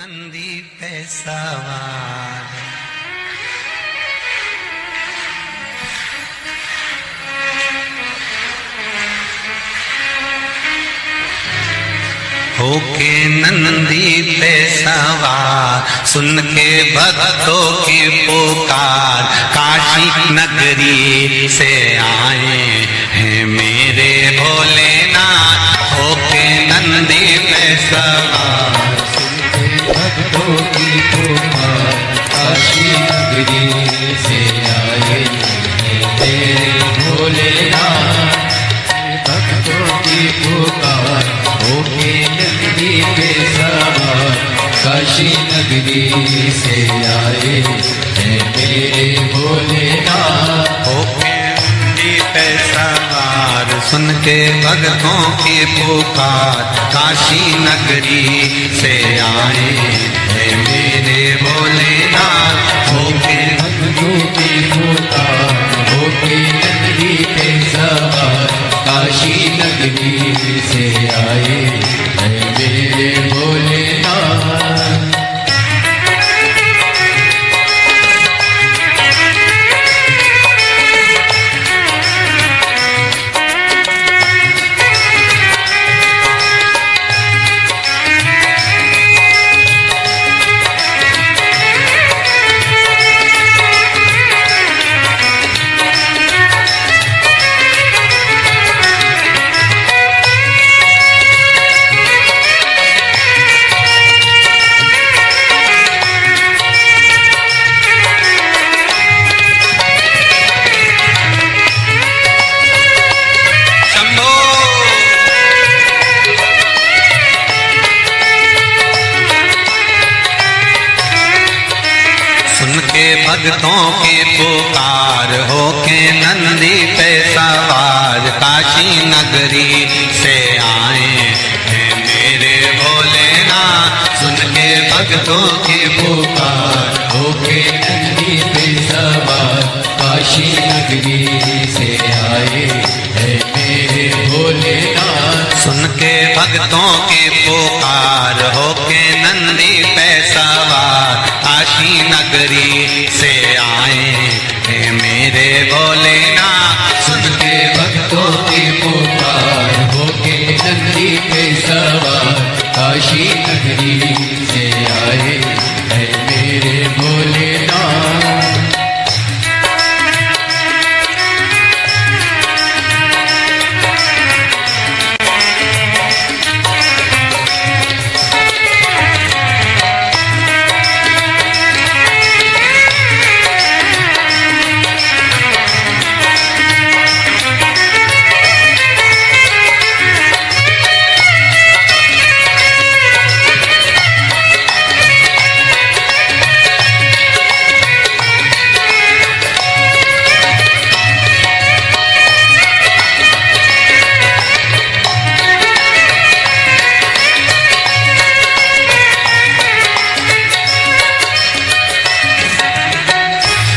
नंदी पे सवार होके नंदी पे सवार सुन के भक्तों की पुकार काशी नगरी से आए हैं मेरे भोलेनाथ। होके नंदी पे सवार भक्तों की पुकार काशी नगरी से आए तेरे भोलेनाथ। भक्तों की पुकार होके नगरी पे सवार काशी नगरी से आए तेरे भोलेनाथ। होके नंदी पे सवार सुन के भक्तों की पुकार काशी नगरी से आए हैं मेरे भोलेनाथ। होके भक्तों की पुकार होके नगरी पे सवार काशी नगरी से आए हैं मेरे भोलेनाथ। भक्तों की पुकार होके नंदी पे सवार काशी नगरी से आए हैं मेरे भोलेनाथ। सुन के भक्तों की पुकार होके नंदी पे सवार काशी नगरी से आए हैं मेरे भोलेनाथ। सुन के भक्तों की पुकार होके नंदी पे सवार काशी नगरी से आए हैं मेरे भोलेनाथ। सुन के भक्तों की पुकार होके नंदी पे सवार काशी नगरी से आए हैं मेरे भोलेनाथ।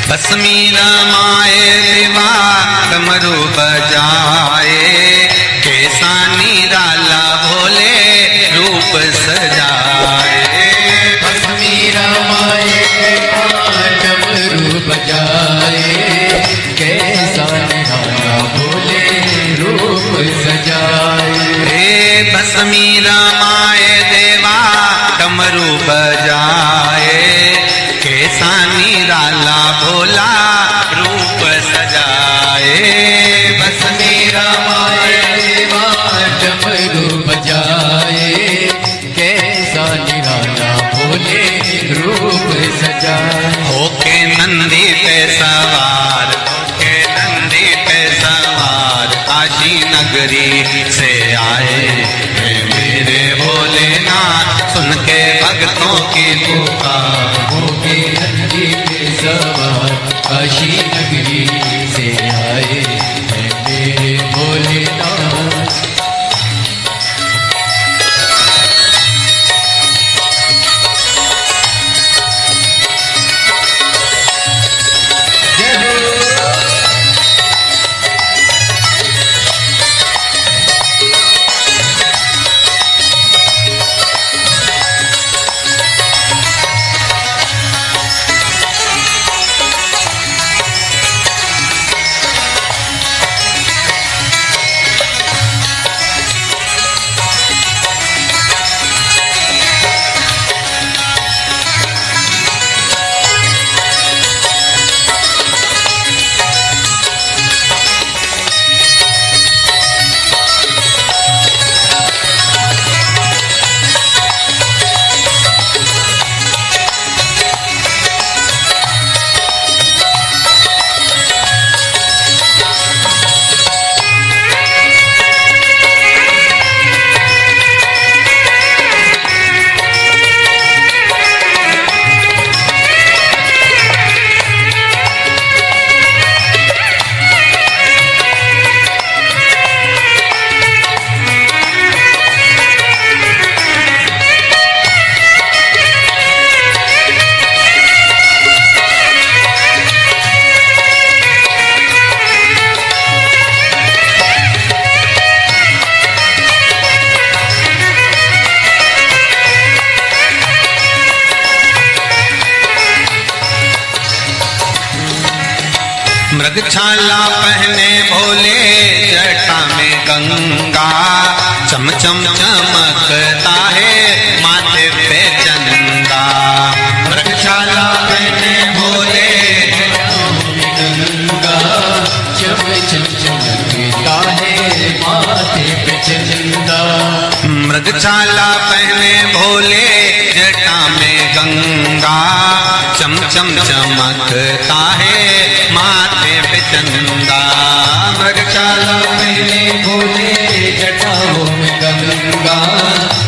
भस्मी रमाए दिवा डमरू बजाए कैसा निराला भोले रूप सजाए। भस्मी रमाए डमरू बजाए कैसा निराला भोले रूप सजाए। भस्मी रमाए देवा डमरू बजाए कैसा निराला भोला रूप सजाए। भस्मी रमाए देवा डमरू बजाए कैसा निराला भोले रूप सजाए। होके नंदी पे सवार होके नंदी पे सवार काशी नगरी से आए हैं मेरे भोलेनाथ। सुन के भक्तों की पुकार होके नंदी पे सवार काशी नगरी से आए हैं मेरे भोलेनाथ। मृगछाला पहने भोले जटा में गंगा, चमचम चमकता है माथे पे चंदा। मृगछाला पहने भोले गंगा, चम चम चमकता है माथे पे चंदा। मृगछाला पहने भोले जटा में गंगा, चमचम चमकता है माथे पे चंदा। मृगछाला पहने भोले जटाओं में गंगा,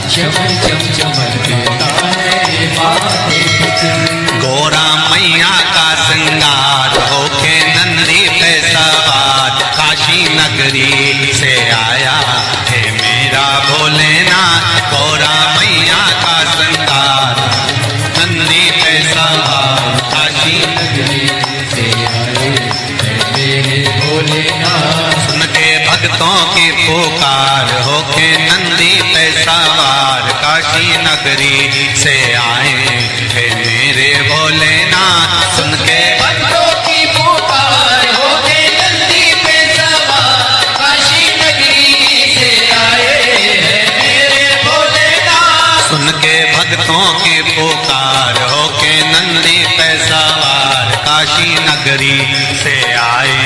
चम चम चमकता है माथे पे चंदा। गोरा मैया का श्रृंगार होके नंदी पे सवार, काशी नगरी से आया है मेरा भोलेनाथ। गोरा मैया का श्रृंगार नंदी पे सवार, काशी नगरी से आए है मेरे भोलेनाथ। सुन के भक्तों की पुकार होके नंदी पे सवार, काशी नगरी से आए है मेरे भोलेनाथ। सुन के भक्तों की पुकार होके नंदी पे सवार, काशी नगरी से आए हैं मेरे भोलेनाथ। सुन के भक्तों की पुकार होके नंदी पे सवार, काशी नगरी से आए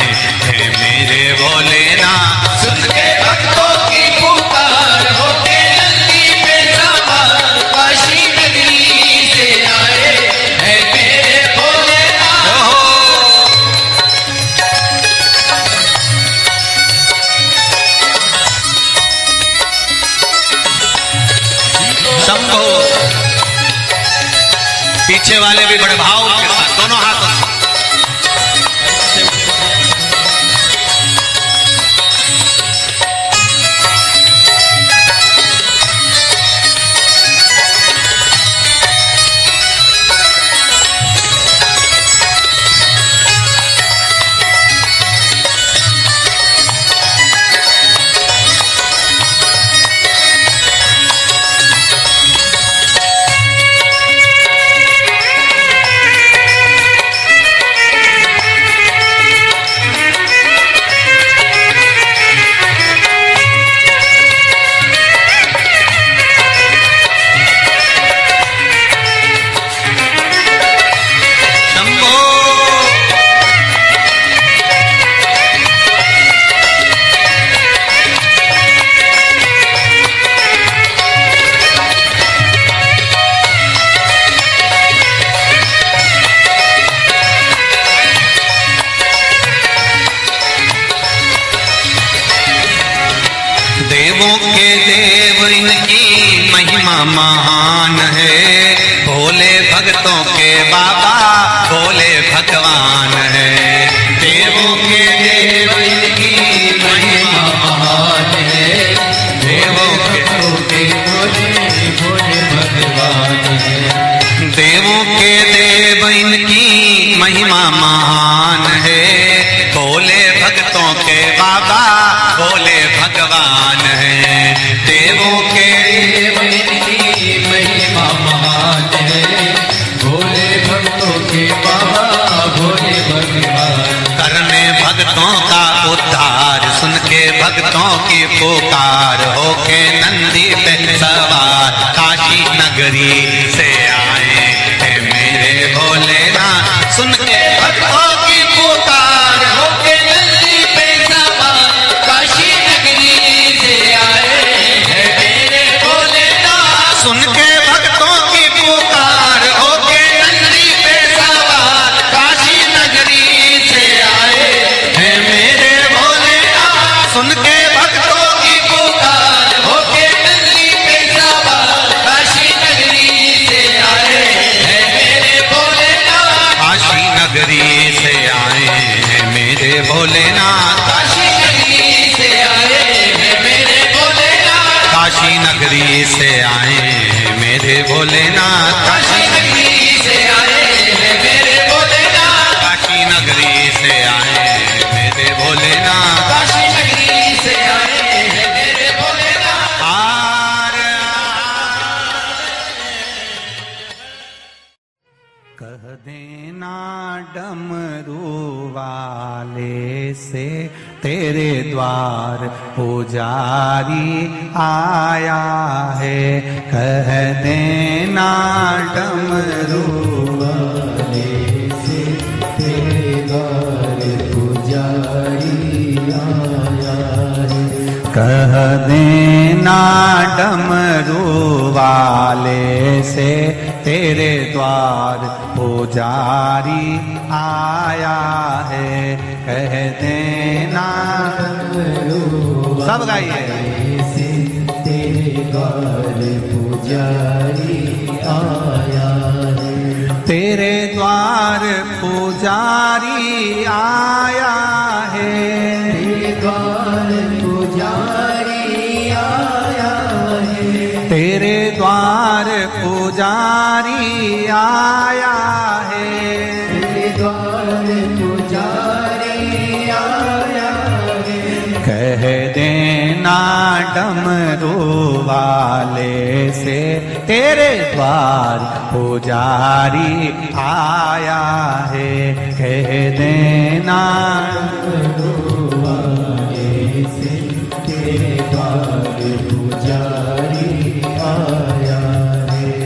हैं मेरे भोलेनाथ। सुन के भक्तों की पुकार होके नंदी पे सवार, काशी नगरी से आए हैं मेरे भोलेनाथ। शंभो। पीछे वाले भी बड़े भाव के साथ दोनों हाथों से। देवों के देव इनकी महिमा महान है, भोले भक्तों के बाबा भोले भगवान है। देवों के देव इनकी महिमा महान है, देवों के भोले भोले भगवान है। देवों के देव इनकी महिमा महान है, भोले भक्तों के बाबा भोले भगवान है। देवों के देव इनकी महिमा महान है, भोले भक्तों के बाबा भोले भगवान। करने भक्तों का उद्धार, सुन के भक्तों की पुकार होके नंदी पे सवार, काशी नगरी से आए हैं मेरे भोलेनाथ। सुन के भक्तों की पुकार होके नंदी पे सवार, काशी नगरी से आए हैं मेरे भोलेनाथ। सुन के भक्तों की पुकार होके नंदी पे सवार, काशी नगरी से आए हैं मेरे भोलेनाथ। सुन के भक्तों की पुकार होके नंदी पे सवार, काशी नगरी से आए हैं मेरे भोलेनाथ। काशी नगरी से आए हैं मेरे भोलेनाथ। काशी नगरी से आए हैं मेरे भोलेनाथ। काशी नगरी से आए हैं मेरे भोलेनाथ। काशी नगरी से आए हैं मेरे भोलेनाथ। काशी नगरी से आए हैं मेरे भोलेनाथ। काशी नगरी से आए हैं मेरे भोलेनाथ। हार कह देना डमरू वाले से तेरे द्वार पुजारी आया है। कह देना डमरू वाले से तेरे द्वार पुजारी आया है। कह देना डमरू वाले से तेरे द्वार पुजारी आया है। कह देना सब गाइए से तेरे द्वार पुजारी आया है। तेरे द्वार पुजारी आया है। तेरे द्वार पुजारी आया है। तेरे द्वार पुजारी आया है। तेरे द्वार पुजारी आया है। कह देना डमरू वाले से तेरे द्वार पुजारी आया है। कह देना डमरू वाले से तेरे द्वार पुजारी आया है।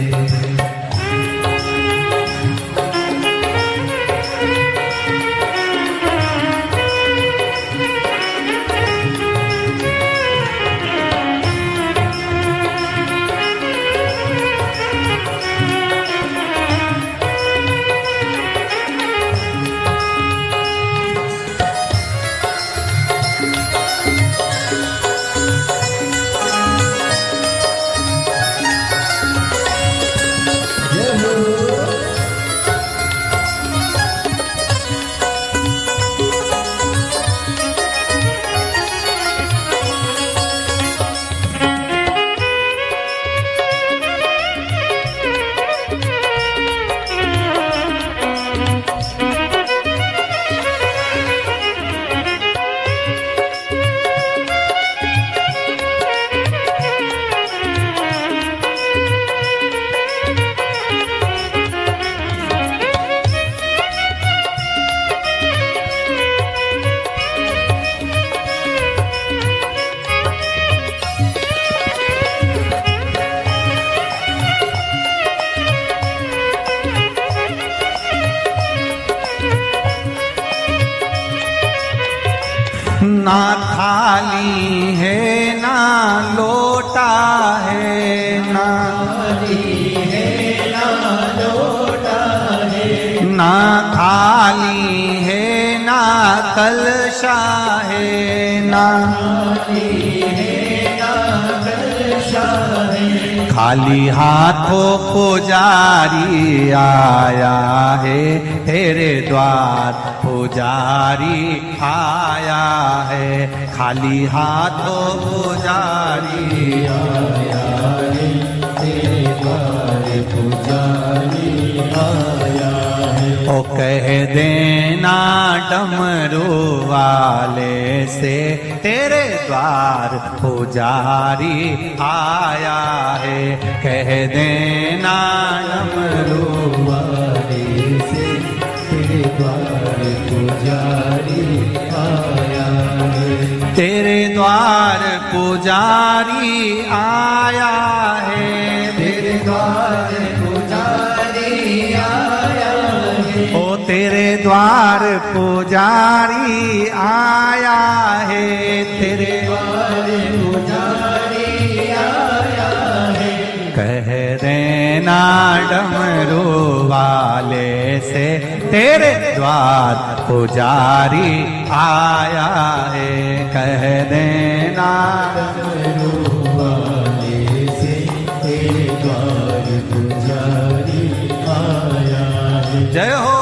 ना थाली है ना लोटा है। ना थाली है ना लोटा है। ना थाली है ना कलशा है। ना थाली है ना कलशा है। खाली हाथों पुजारी आया है। तेरे द्वार पुजारी आया है। खाली हाथों पुजारी आया है। तेरे द्वार पुजारी आया है। ओ कह देना डमरू वाले से तेरे द्वार पुजारी आया है। कह देना डमरू वाले से तेरे द्वार पुजारी आया है। तेरे द्वार पुजारी आया है। तेरे द्वार पुजारी आया है। ओ तेरे द्वार पुजारी आया है। तेरे द्वार पुजारी आया है। कह देना डमरू वाले से तेरे द्वार पुजारी आया है। कह देना डमरू वाले से तेरे द्वार पुजारी आया है। जय हो।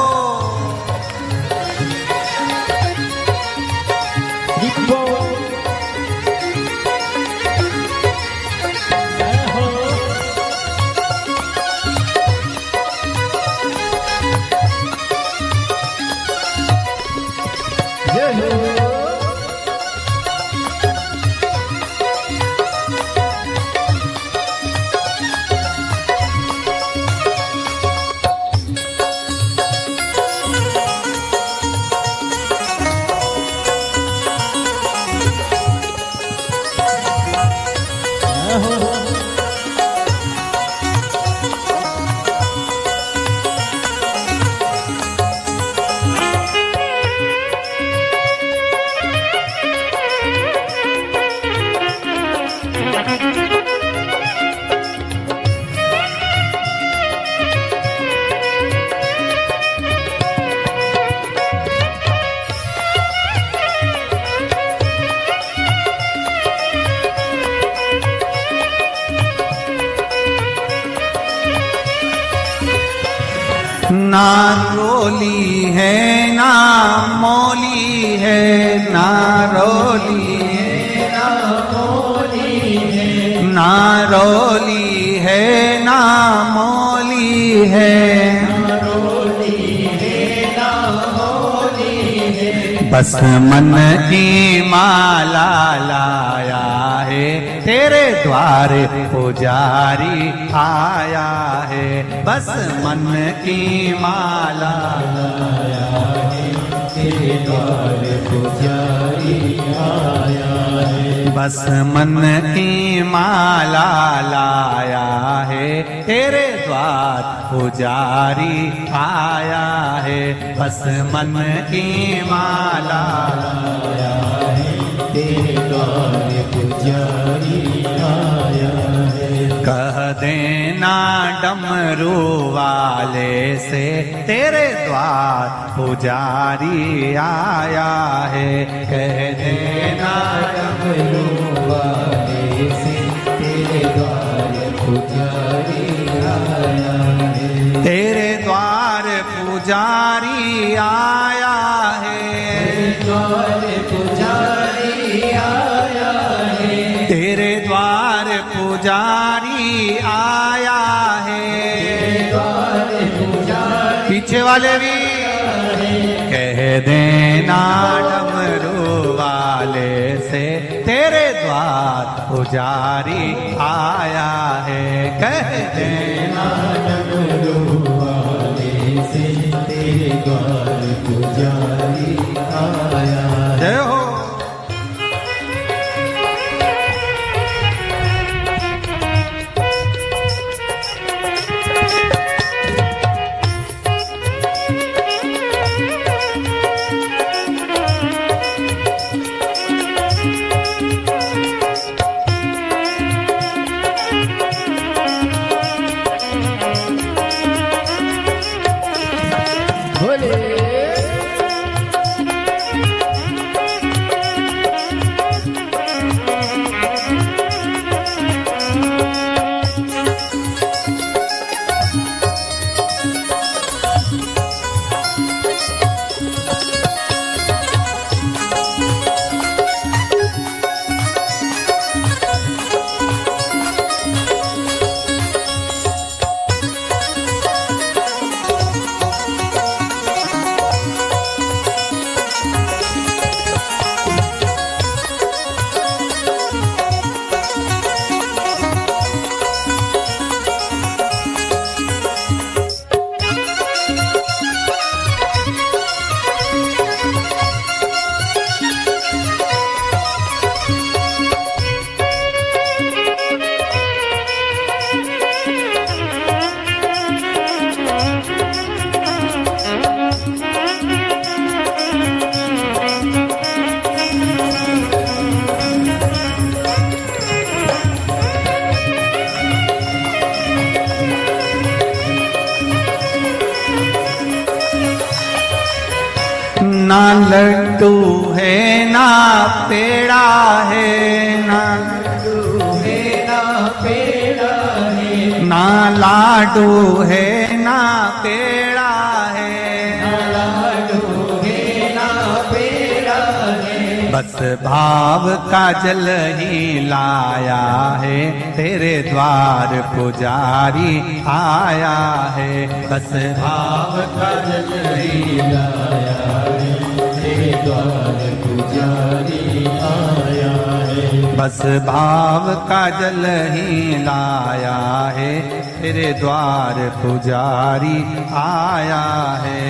ना रोली है ना मौली है, ना रोली है ना मौली है, ना रोली है ना मौली है, बस मन की माला लाया है, तेरे द्वार पुजारी आया है। बस मन की माला लाया है, तेरे द्वार पुजारी आया है। बस मन की माला लाया है, तेरे द्वार पुजारी आया है। बस मन की माला लाया है, तेरे द्वार पुजारी आया है। कह देना डमरू वाले से, तेरे द्वार पुजारी आया है। कह देना डमरू वाले से, तेरे द्वार पुजारी आया है। तेरे द्वार पुजारी आया है, द्वार पुजारी आया है। तेरे द्वार पुजारी आया है, द्वार पुजारी। पीछे वाले भी कह देना डमरू वाले से, तेरे द्वार पुजारी आया है। कह देना डमरू वाले से, तेरे द्वार पुजारी आया है। जय हो। ना लड्डू है ना पेड़ा है, ना लड्डू है ना पेड़ा है, ना लाडू है ना पेड़ा है, ना लाडू है ना पेड़ा है। बस भाव का जल ही लाया है, तेरे द्वार पुजारी आया है। बस भाव का जल ही लाया है, तेरे द्वार पुजारी आया है। बस भाव का जल ही लाया है, तेरे द्वार पुजारी आया है।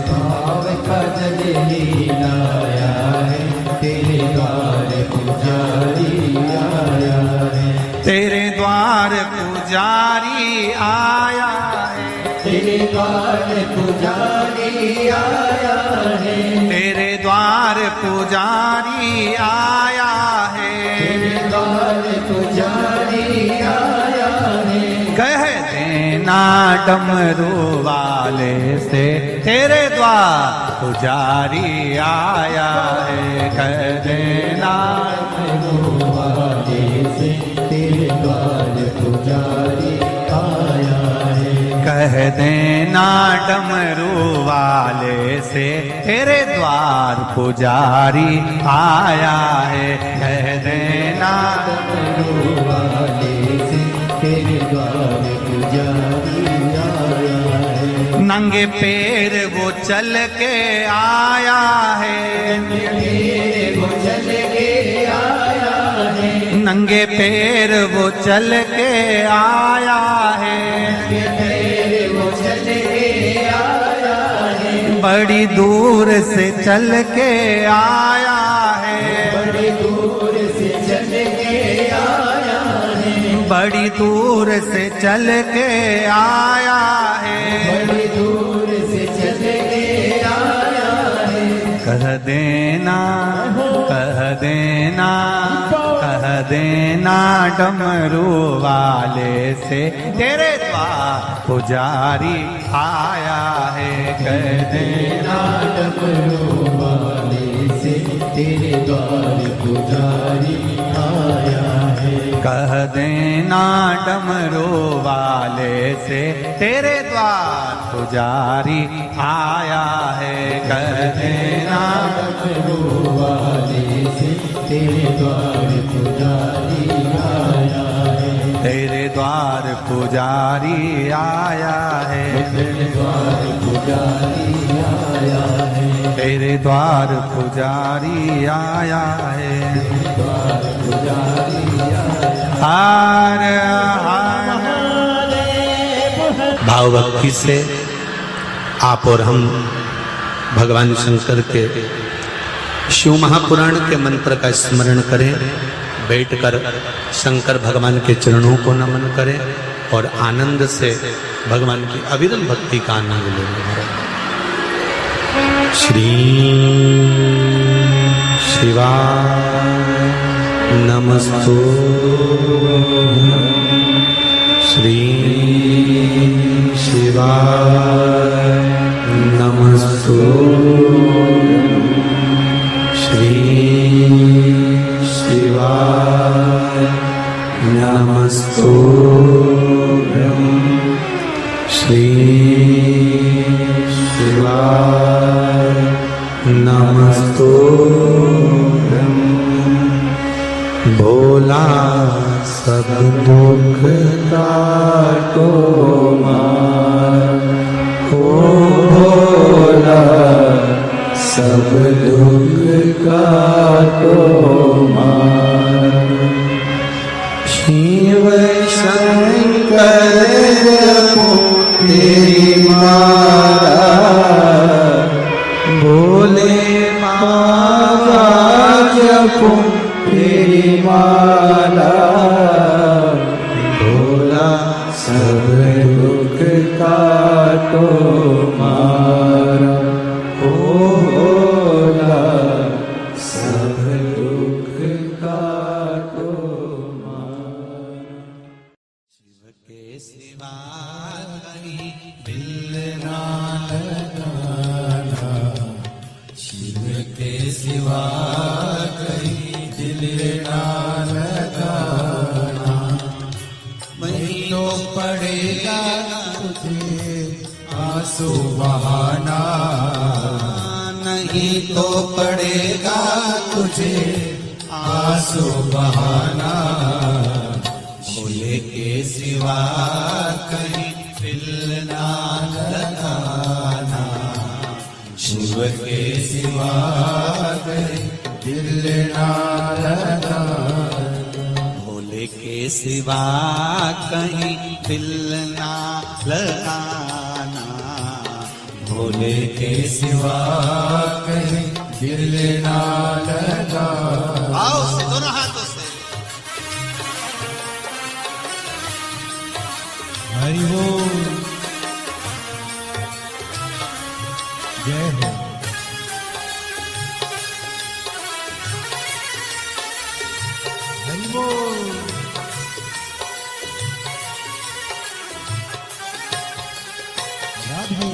भाव का जल ही लाया है, तेरे द्वार पुजारी आया है। तेरे द्वार पुजारी आया है, तेरे द्वार पुजारी आया है। तेरे द्वार पुजारी आया है, तेरे द्वार पुजारी आया है। कह देना डमरू वाले से, तेरे द्वार पुजारी आया है। कह देना डमरू वाले से, तेरे द्वार पुजारी आया है। कह देना डमरू वाले से तेरे द्वार पुजारी आया है। कह देना डमरू वाले से तेरे द्वार पुजारी आया है। नंगे पैर वो चल के आया है। वो चल के आया है। नंगे पैर वो चल के आया है। वो चल के आया है। बड़ी दूर से चल के आया है। बड़ी दूर से चल के आया है। बड़ी दूर से चल के आया है। बड़ी दूर से चल के आया है। कह देना, कह देना, कह देना डमरू वाले से तेरे द्वार पुजारी आया है। कह देना डमरू वाले से तेरे द्वार पुजारी आया है। कह देना डमरू वाले से तेरे द्वार पुजारी आया है। कह देना डमरू वाले से तेरे द्वार पुजारी आया है। तेरे द्वार पुजारी आया है। तेरे द्वार पुजारी आया है। तेरे द्वार पुजारी आया है। द्वार पुजारी आया हार हार भाव भक्ति से आप और हम भगवान शंकर के शिव महापुराण के मंत्र का स्मरण करें। बैठकर शंकर भगवान के चरणों को नमन करें और आनंद से भगवान की अविरल भक्ति का आनंद लें। श्री शिवाय नमस्तु। श्री शिवाय नमस्तु। श्री शिवाय नमस्तु। श्री शिवाय नमस्तु। भोला सब दुख काटो मार। ओ भोला सब दुख काटो मार। शिव शंकर तेरी माला बोले माला जपो तेरी माला। भोला सब दुख काटो मारा। ओ भोला सब दुख काटो मारा। शिव के सिवा कहीं दिल ना लगाना। शिव के सिवा कहीं दिल ना लगाना। नहीं तो पड़ेगा तुझे आंसू बहाना। नहीं तो पड़ेगा तुझे आंसू बहाना। भोले के सिवा कहीं दिल ना लगाना। शिव के सिवा कहीं दिल ना लगाना। भोले के सिवा कहीं दिल ना लगाना। भोले के सिवा कहीं दिल ना लगाना। आओ से दोनों हाथों से हरि बोल। जय हो। हरि बोल। राधे।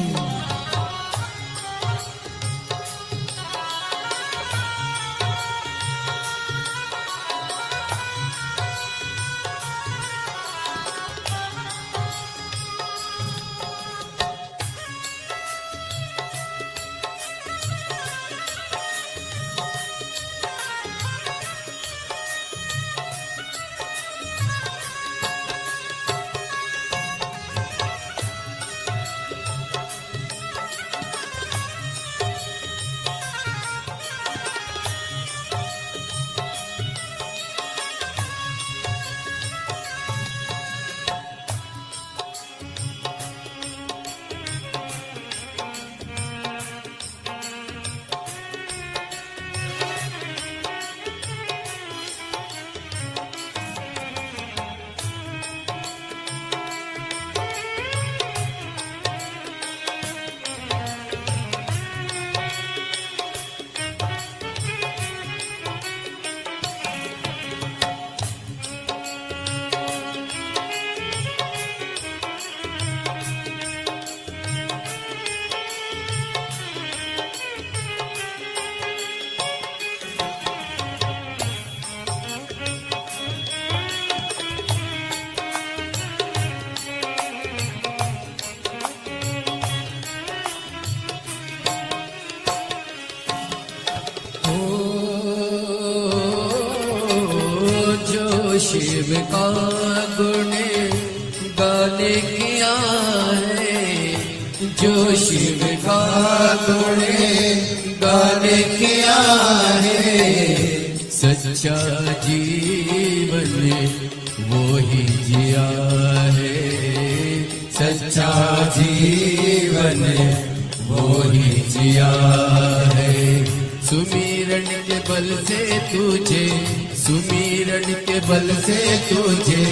शिव का गुण गाने किया है, जो शिव का गुण गाने किया है, सच्चा जीवन वो ही जिया है, सच्चा जीवन वो ही जिया है। सुमिरन के बल से तुझे, सुमिरन के बल से तुझे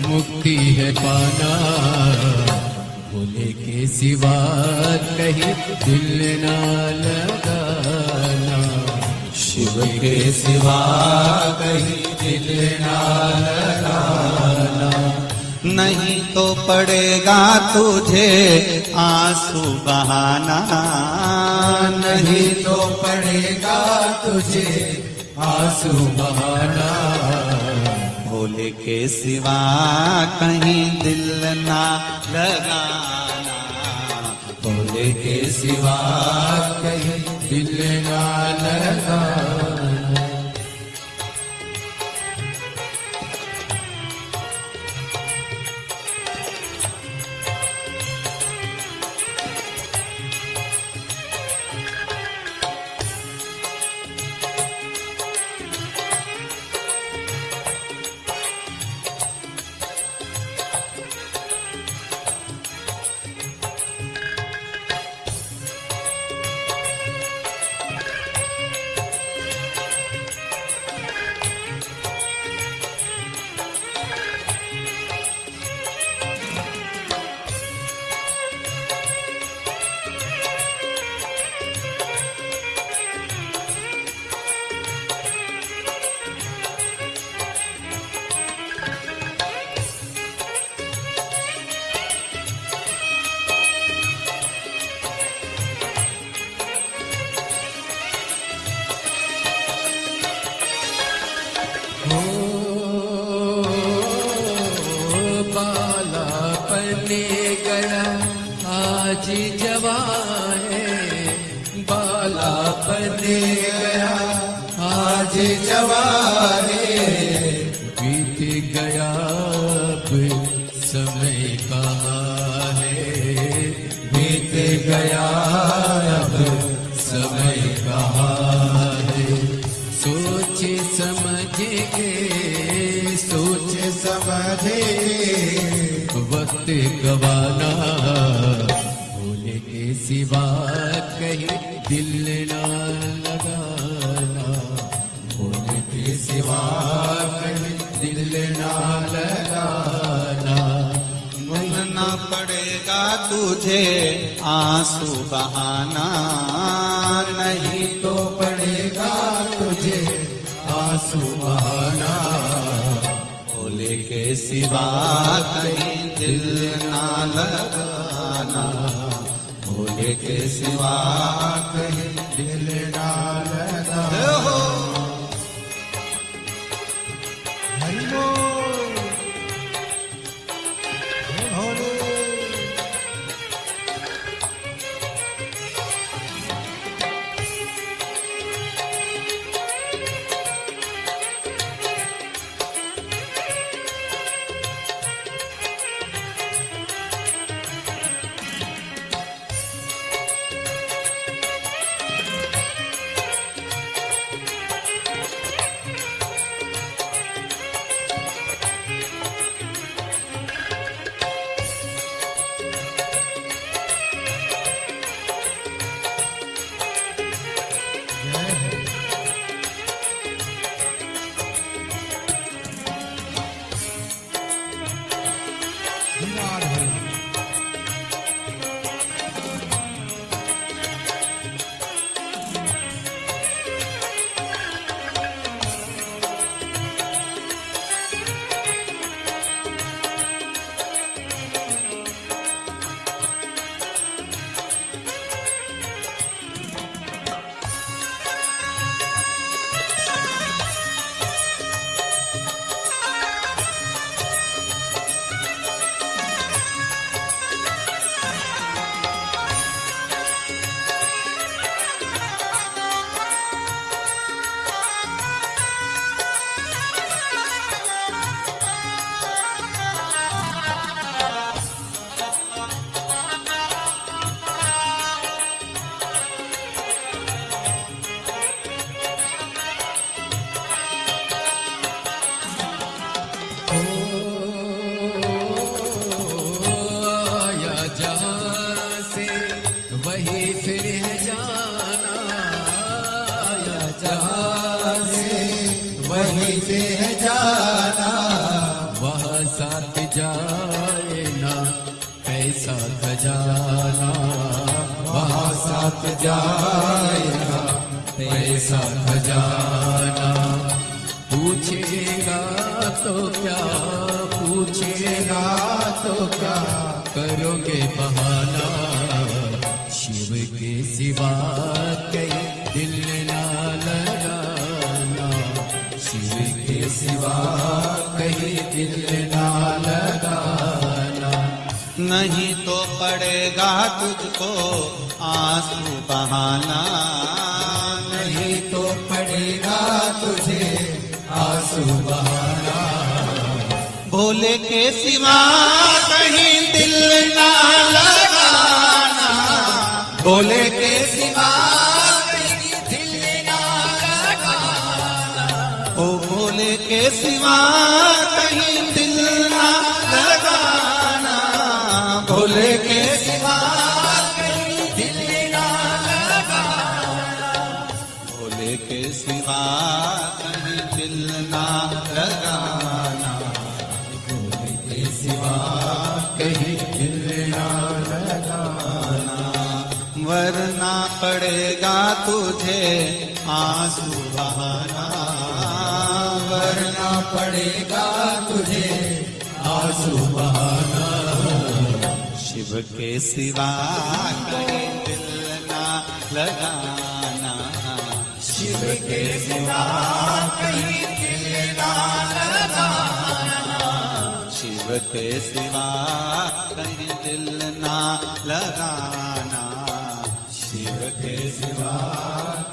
मुक्ति है पाना, भोले के सिवा कहीं दिल ना लगाना, शिव के सिवा कहीं दिल ना लगाना। नहीं तो पड़ेगा तुझे आंसू बहाना, नहीं तो पड़ेगा तुझे आंसू बहाना, भोले के सिवा कहीं दिल ना लगाना, भोले के सिवा कहीं दिल ना लगाना। गया आज जवान है, बाला पने गया आज जवान है, बीत गया अब समय कहाँ है, बीत गया अब समय कहाँ है। सोच समझ के, सोच समझ वक्त गवाना, भोले के सिवा कहीं दिल ना लगाना, भोले के सिवा कहीं दिल ना लगाना। न पड़ेगा तुझे आंसू बहाना, नहीं तो पड़ेगा तुझे आंसू बहाना, भोले के सिवा कहीं दिल ना लगाना, भोले के सिवा कहीं दिल ना लगाना। से है जाना, वहाँ साथ जाए ना कैसा खजाना, वहाँ साथ जाएगा पैसा खजाना। पूछेगा तो क्या, पूछेगा तो क्या करोगे बहाना, शिव के सिवा कहीं दिल ना लगाना, शिव के सिवा कहीं दिल ना लगाना। नहीं तो पड़ेगा तुझको आंसू बहाना, नहीं तो पड़ेगा तुझे आंसू बहाना, भोले के सिवा कहीं दिल ना लगाना, भोले के सिवा कहीं दिल ना लगाना, ओ भोले के सिवा कहीं दिल ना लगाना, भोले के सिवा कहीं दिल ना लगाना, भोले के सिवा कहीं दिल ना लगाना, भोले के सिवा कहीं दिल ना लगाना। वरना पड़ेगा तुझे आंसू बहाना, वरना पड़ेगा तुझे आंसू बहाना, शिव के सिवा कहीं दिल ना लगाना, शिव के सिवा कहीं दिल ना लगाना, शिव के सिवा कहीं दिल ना लगाना, शिव के सिवा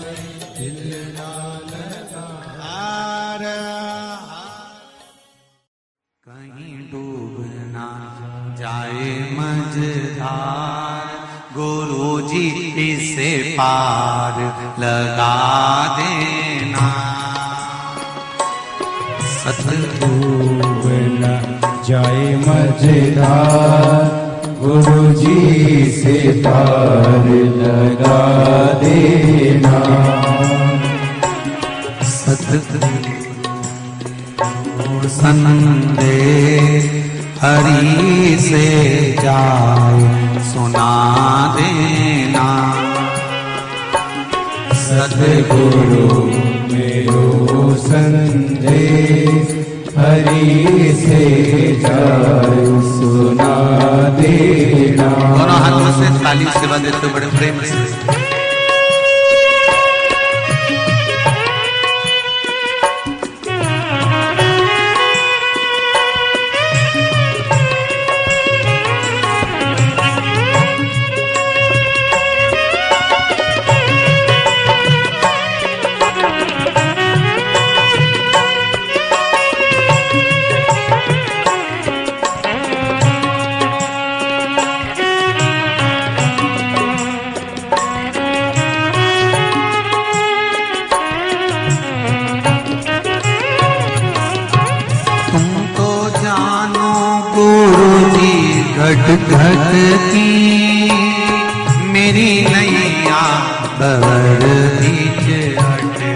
कहीं दिल ना लगाना। कहीं डूब ना जाए मझधार, गुरु जी इसे पार लगा देना, डूब न जाए मझधार, गुरु जी से पार लगा देना, संदेश हरि से जाए सुना देना, सद्गुरु मेरो संदेश हरि से जाए सुना देना। दोनों हाथों से ताली सेवा देते बड़े प्रेम से। घट घट की मेरी नैया बवर बीच अटकी,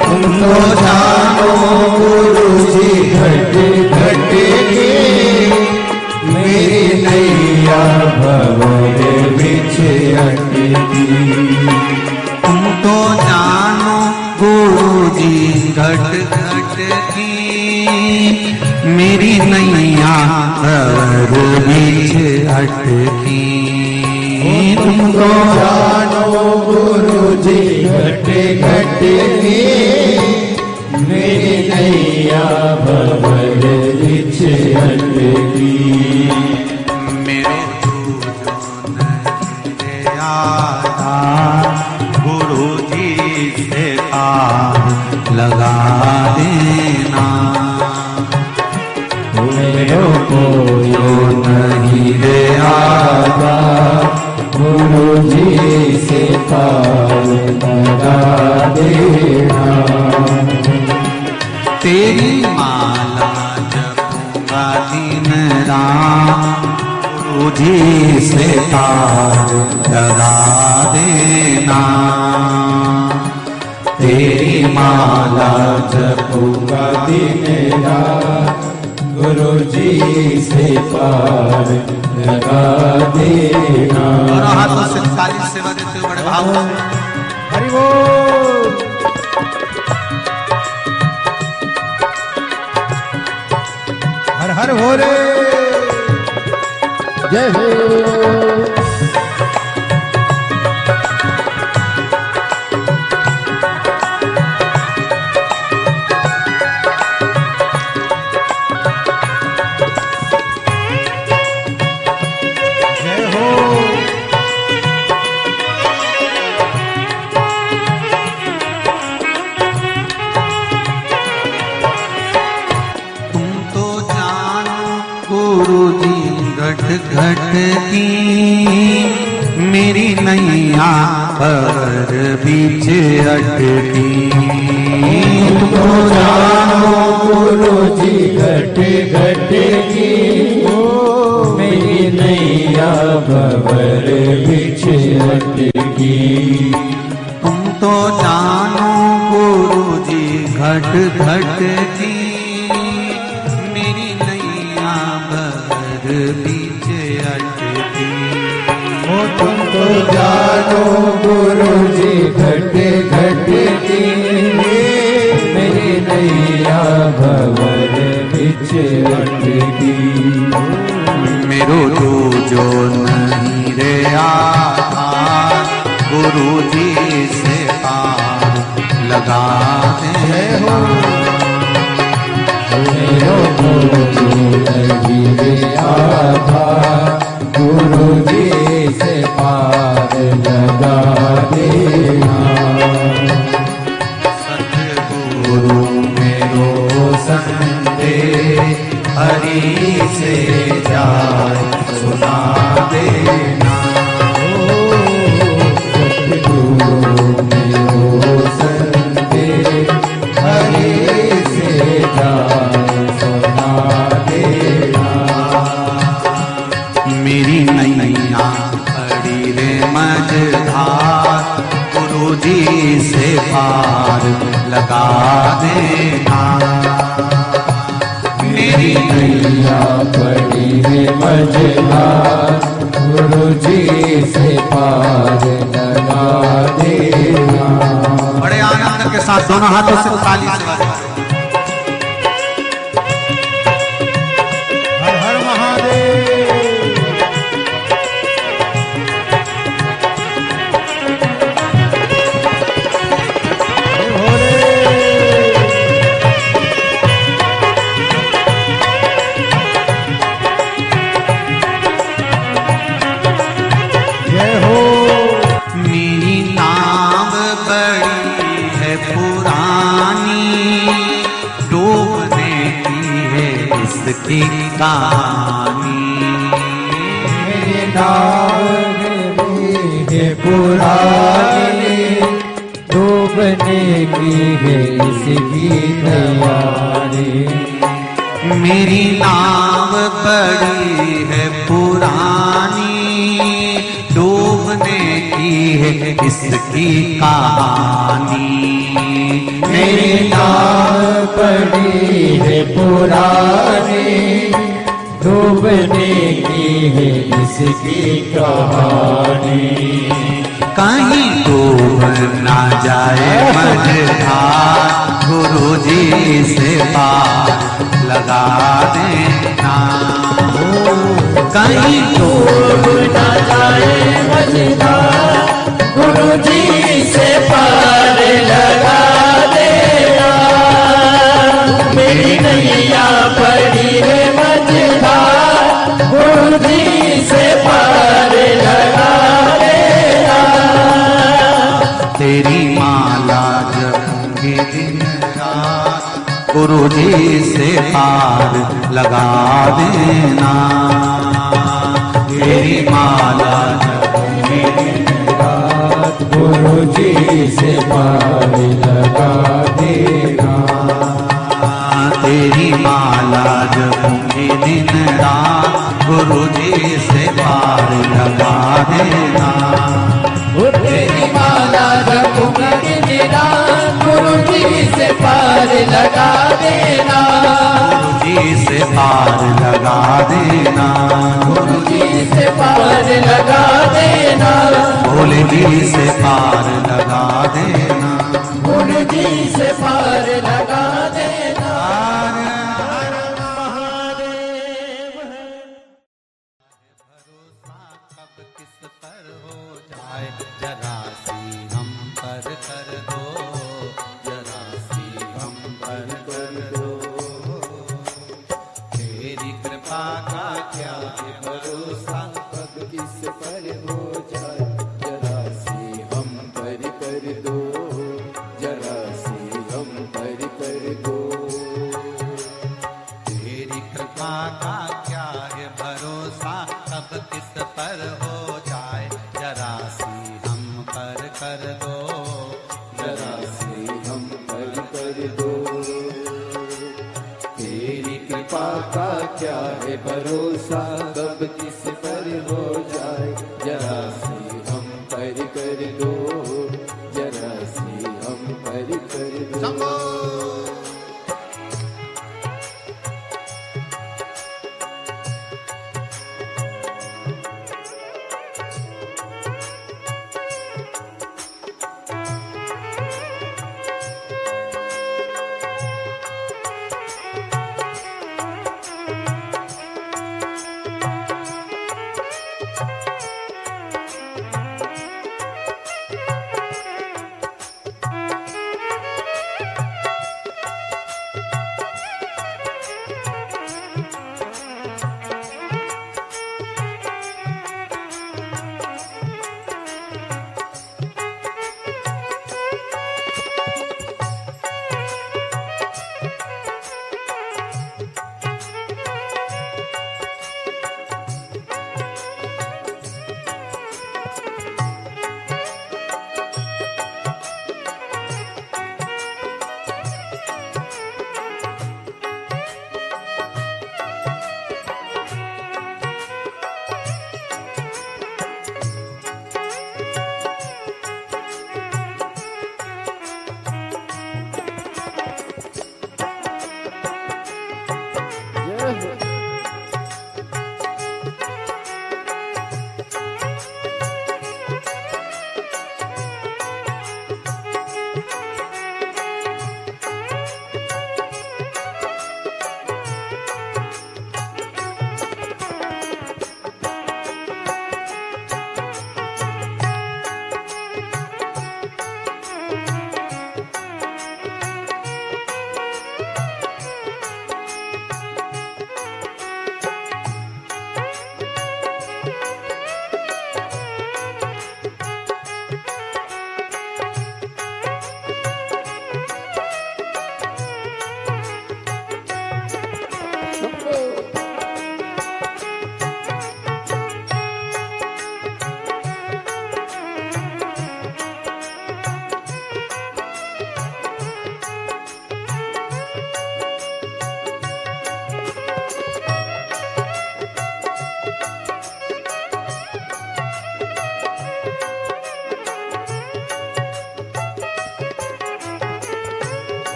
तुम तो जानो गुरु जी घट घट की मेरी नैया भंवर बिछ अटकी, तुम तो जानो गुरु जी घट घट की मेरी नैया भंवर बीच अटकी, तुम तो जानो गुरु जी घट घट की मेरी नैया भंवर बिछ अटकी, मेरे तुझो नहीं आधा गुरु जी से पार लगा देना, मेरो को जो नहीं रे आगा गुरु जी से पार लगा देना, तेरी माला जपूंगा दिन रात गुरु जी से पार लगा देना, तेरी माला जपूंगा दिन रात गुरु जी से पार लगा देना। दोनों हाथों से काली सेवा देते हुए बड़े भाव से हरि बोल। हर हर भोले जय हो। घट की मेरी नैया पर बीच अटकी। तो जानो गुरु जी घट घट की मेरी नैया भंवर बीच अटकी। तुम तो जानो गुरु जी घट घट की मेरी नैया भंवर बीच अटकी। तुम तो जानो गुरु जी घट घट की मेरी नैया भंवर बीच अटकी। मेरो जो नहीं रे आधार गुरु जी से पार लगा दे हो। मेरो जो नहीं रे आधार गुरु जी से पार लगा देना। सतगुरु मेरो संदेश हरि से जाए सुना देना। सतगुरु मेरो संदेश हरि से जाए सुना देना। मेरी नैया खड़ी रे मझधार गुरु जी से पार लगा देना। मेरी नैया पड़ी है मझधार गुरु जी से पार लगा देना। बड़े आनंद के साथ दोनों हाथों से ताली से हर हर महादेव। मेरी नाम बड़ी है पुरानी डूबने की है इसकी कहानी। मेरे नाम है पुरानी डूबने की है इसकी तैयारी। मेरी नाव बड़ी है पुरानी डूबने की है इसकी कहानी। मेरी नाव पड़ी है पुरानी डूबने की है इसकी कहानी। कहीं डूब ना जाए मझधार गुरु जी से पार लगा देना। कहीं डूब ना जाए मझधार गुरु जी से पार लगा देना। मेरी नैया पड़ी है मझधार गुरु जी से पार लगा देना। तेरी माला जपूंगी दिन रात गुरु जी से पार लगा देना। तेरी माला जपूंगी दिन रात गुरु जी से पार लगा देना। तेरी माला जपूंगी दिन रात गुरु जी से पार लगा देना। तेरी माला जपूंगी दिन रात लगा देना, गुरु जी से पार लगा देना, गुरु जी से पार लगा देना, भोले जी से पार लगा देना, गुरु जी से पार लगा देना। भरोसा कब किस पर हो जाए, जरा सी हम पर कर दो, जरा सी हम पर कर दो। तेरी कृपा का क्या है भरोसा, कब किस पर हो जाए, जरा सी हम पर कर दो, जरा सी हम पर कर दो। तेरी कृपा का क्या है भरोसा, कब किस पर हो जाए, जरा सी हम पर कर दो, जरा सी हम पर कर दो। तेरी कृपा का क्या है भरोसा, कब किस पर हो जाए, जरा सी हम पर कर दो, जरा सी हम पर कर दो।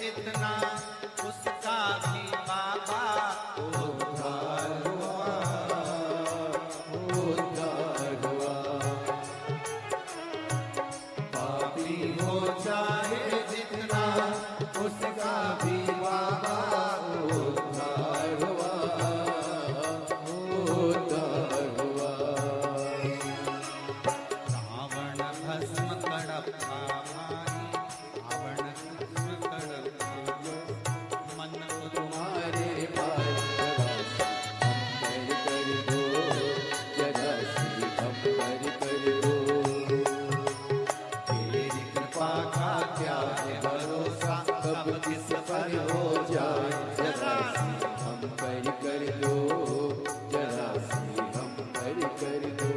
जितना उसका भी बाबा उद्धार हुआ। माही आवण सुर कर मन को तुम्हारे पास जरा सी हम पर कर दो तेरी कृपा का क्या है भरोसा कब किस पर हो जाए जरा सी हम पर कर दो जरा सी हम पर कर दो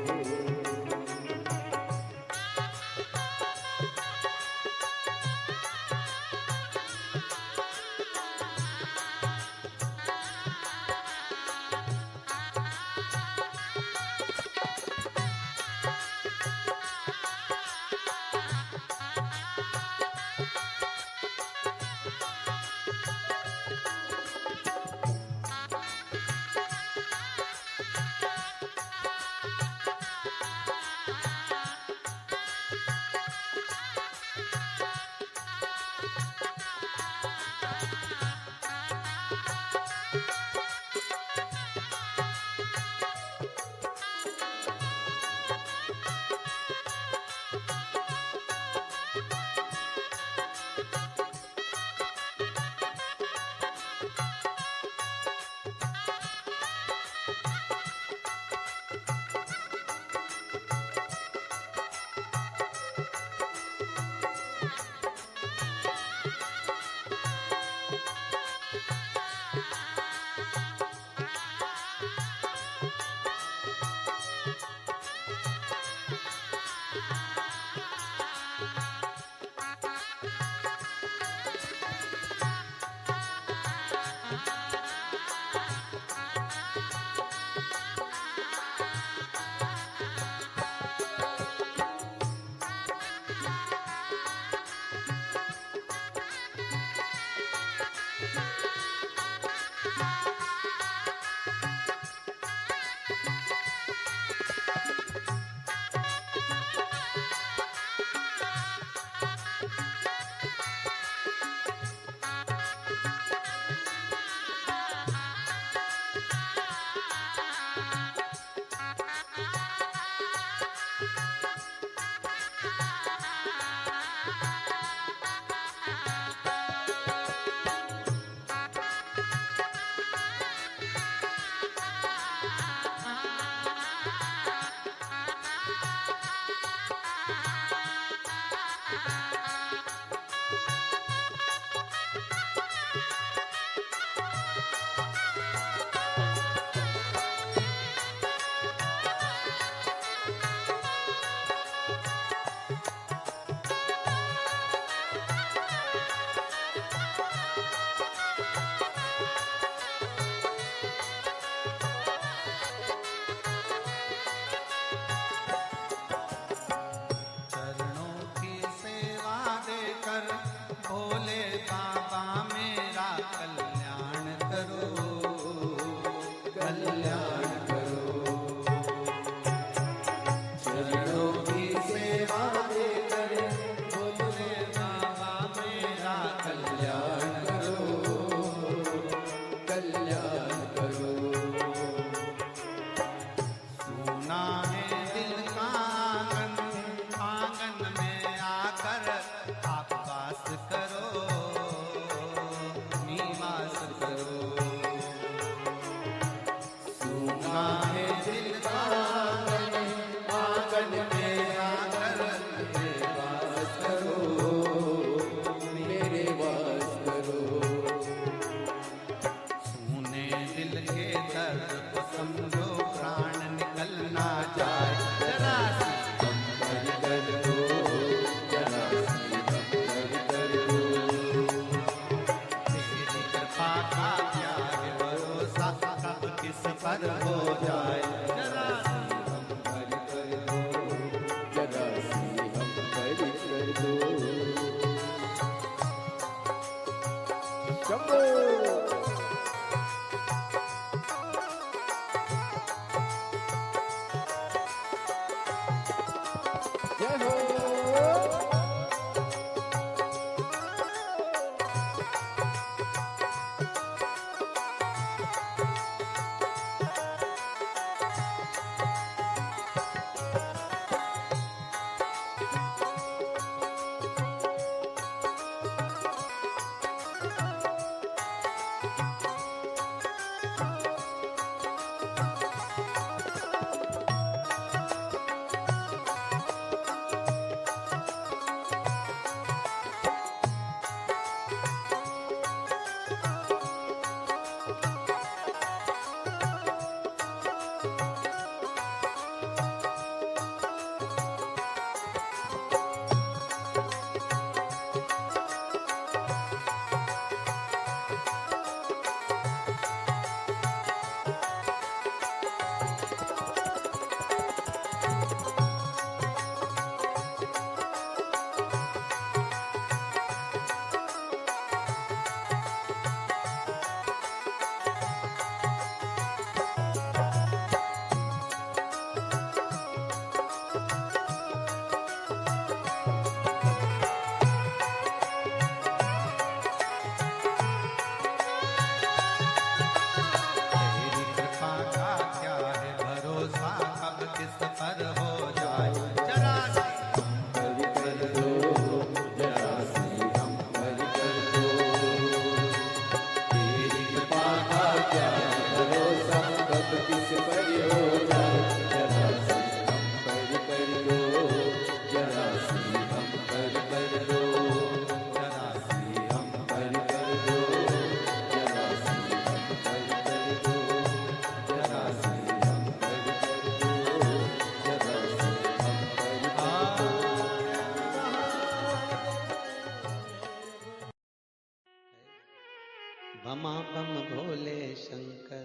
बमा बम भोले शंकर,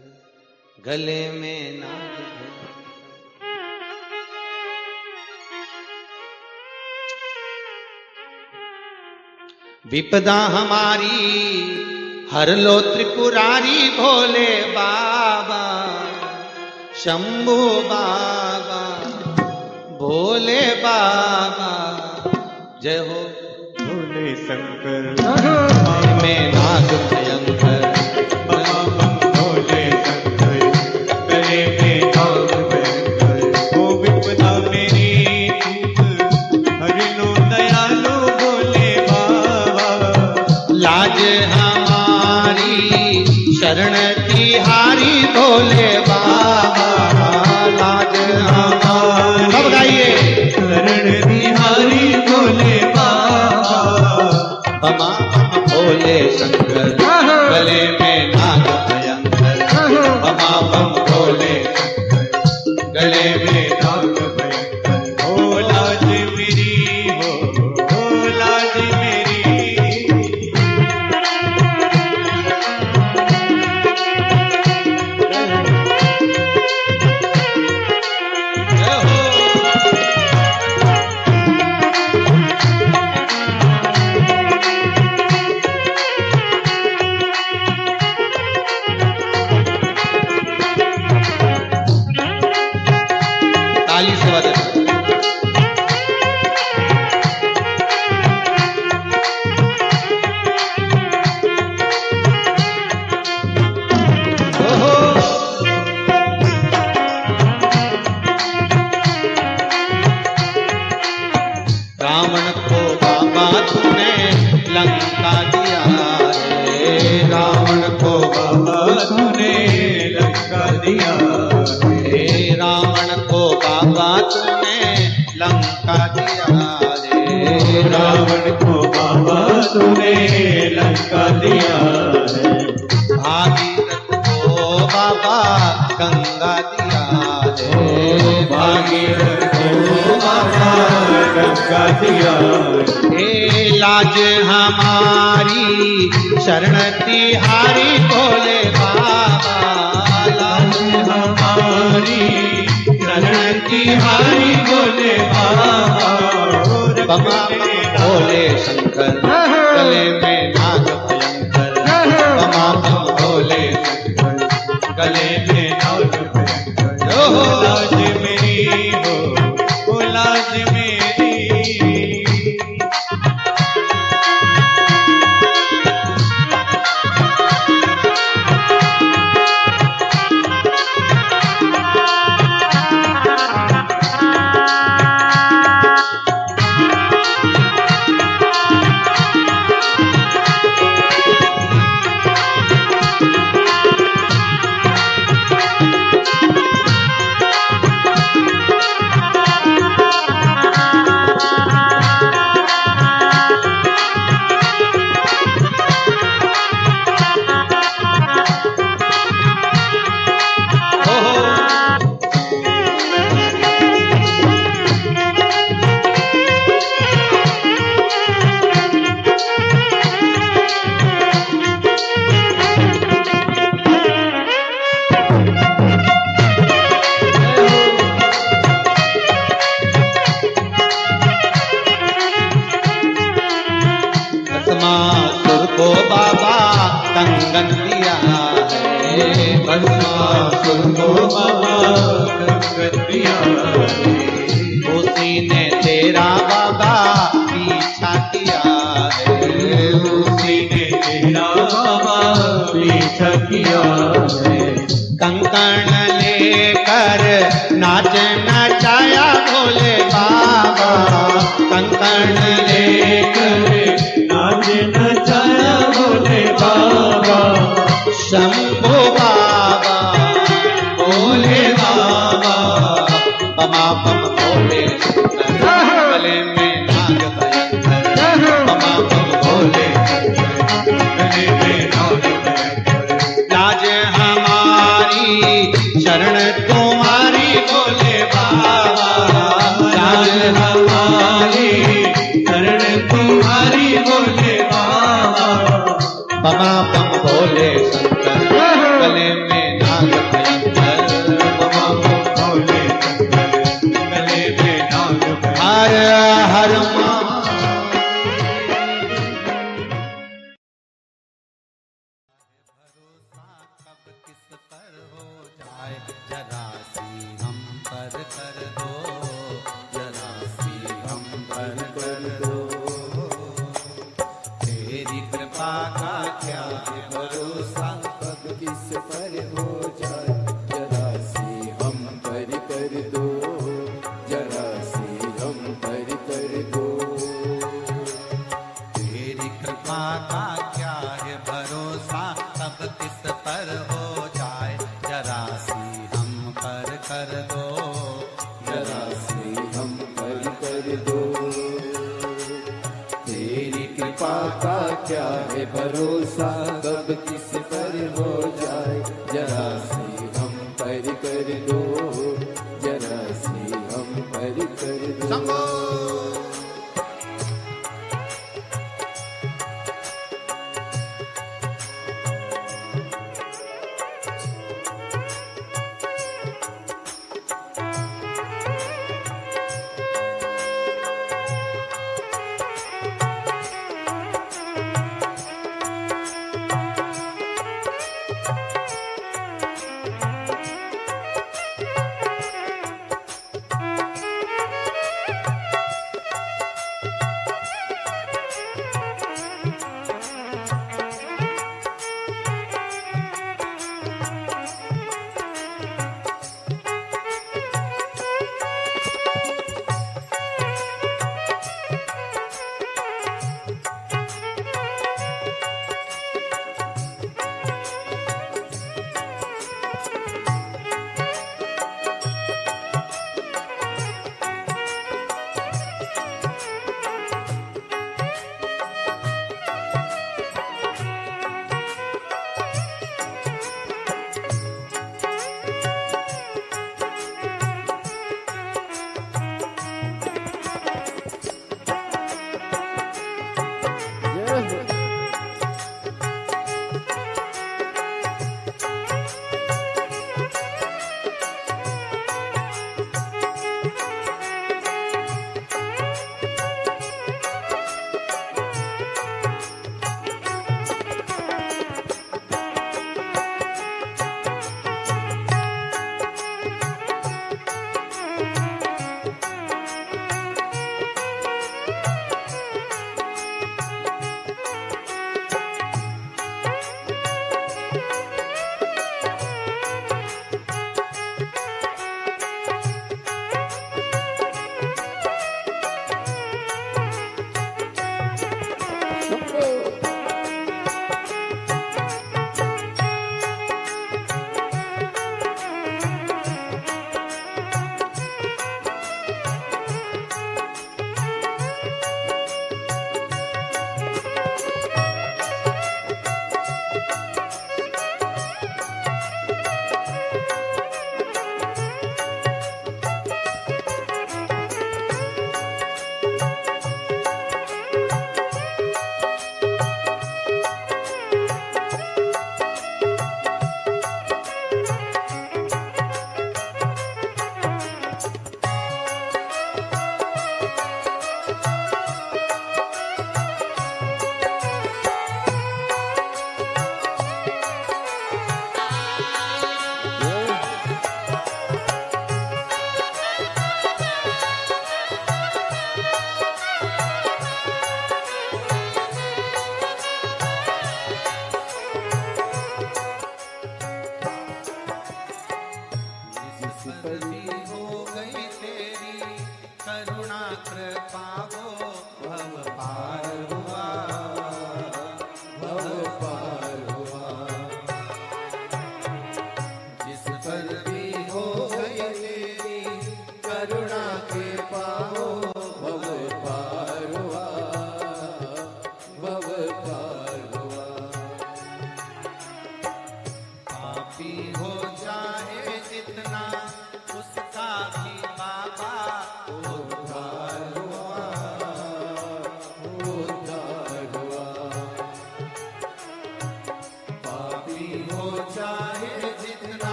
गले में नाग भयंकर। विपदा हमारी हर लो त्रिपुरारी भोले बाबा, शंभू बाबा, भोले बाबा, जय हो भोले शंकर में नाग भयंकर। भोले शंकर गले में नाग भयंकर। ओ विपदा मेरी तूत हरि लो दयालु भोले बाबा। लाज हमारी शरण तिहारी भोले बाबा, लाज हमारी। सब गाइए। शरण बिहारी भोले बाबा। बमा बम भोले शंकर, गले में नाग भयंकर। बमा बम भोले शंकर, गले में नाग भयंकर। ओ लाज मेरी हो, ओ लाज मेरी। जय हो। ताली से बजाओ। ओहो। रावण को बाबा तूने लंका दिया रे, रावण को बाबा तूने लंका दिया रे, रावण को बाबा तूने लंका दिया रे, रावण को बाबा तूने लंका दिया है। भागीरथ को बाबा गंगा दिया रे, भागीरथ को बाबा गंगा दिया हे लाज हमारी शरण तिहारी भोले बाबा, लाज हमारी शरण तिहारी भोले बाबा। बमा भोले शंकर, गले में नाग भयंकर। बमा बम भोले शंकर, गले में नाग भयंकर। ओहो। लाज मेरी हो, ओ लाज मेरी। भस्मासुर को बाबा कंगन दिया है, भस्मासुर को बाबा कंगन दिया है। उसी ने तेरा बाबा पीछा किया है, उसी ने तेरा बाबा पीछा किया है। कंकण लेकर नाच नचाया भोले बाबा, कंकण लेकर नाच नचाया भोले बाबा। शंभो बाबा, भोले बाबा, बमा बम भोले शंकर, गले में नाग भयंकर। बमा बम भोले शंकर, गले में नाग भयंकर। लाज हमारी शरण तुम्हारी भोले बाबा, लाज हमारी शरण तेरी कृपा का क्या है भरोसा, कब किस पर हो जाए, जरा सी हम पर कर दो, जरा सी हम पर कर दो। तेरी कृपा का क्या है भरोसा, कब किस पर हो जाए, जरा सी हम पर कर दो, जरा सी हम पर कर दो। तेरी कृपा का क्या है भरोसा, कब किस पर हो जाए, जरा सी हम पर कर दो, जरा सी हम पर कर दो।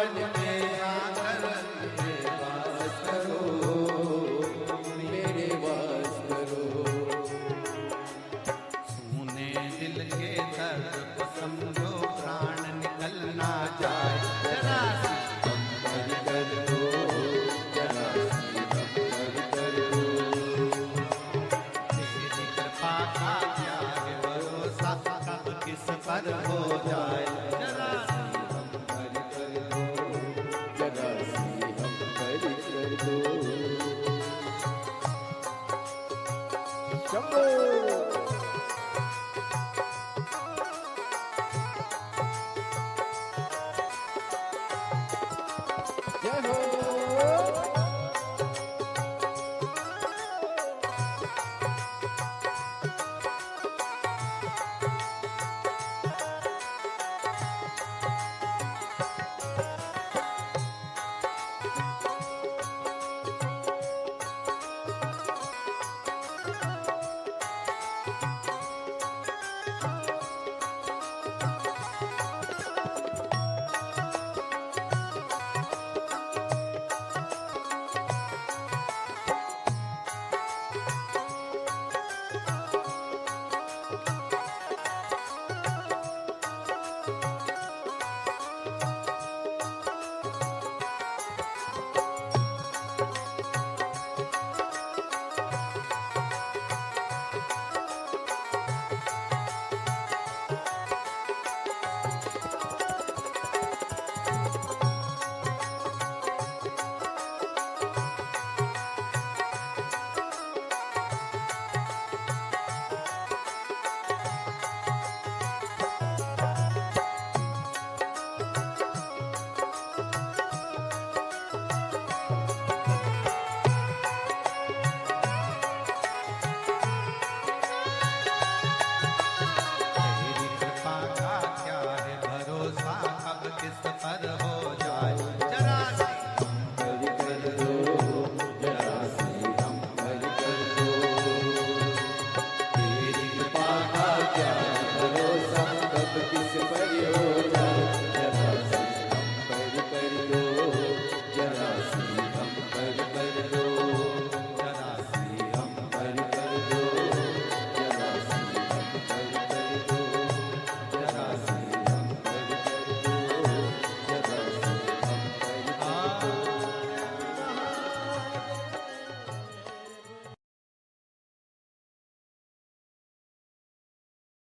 मन में आकर मेरे वास करो, मेरे वास करो। सुने दिल के दर्द को समझो, प्राण निकल ना जाए, जरा सी हम कर दो, जरा सी हम कर दो। तेरी कृपा का क्या है भरोसा, कब किस पर हो जाए, जरा हम कर दो, जरा सी हम कर दो। शंभो जय हो। तेरी कृपा का क्या है भरोसा, कब किस पर हो जाए,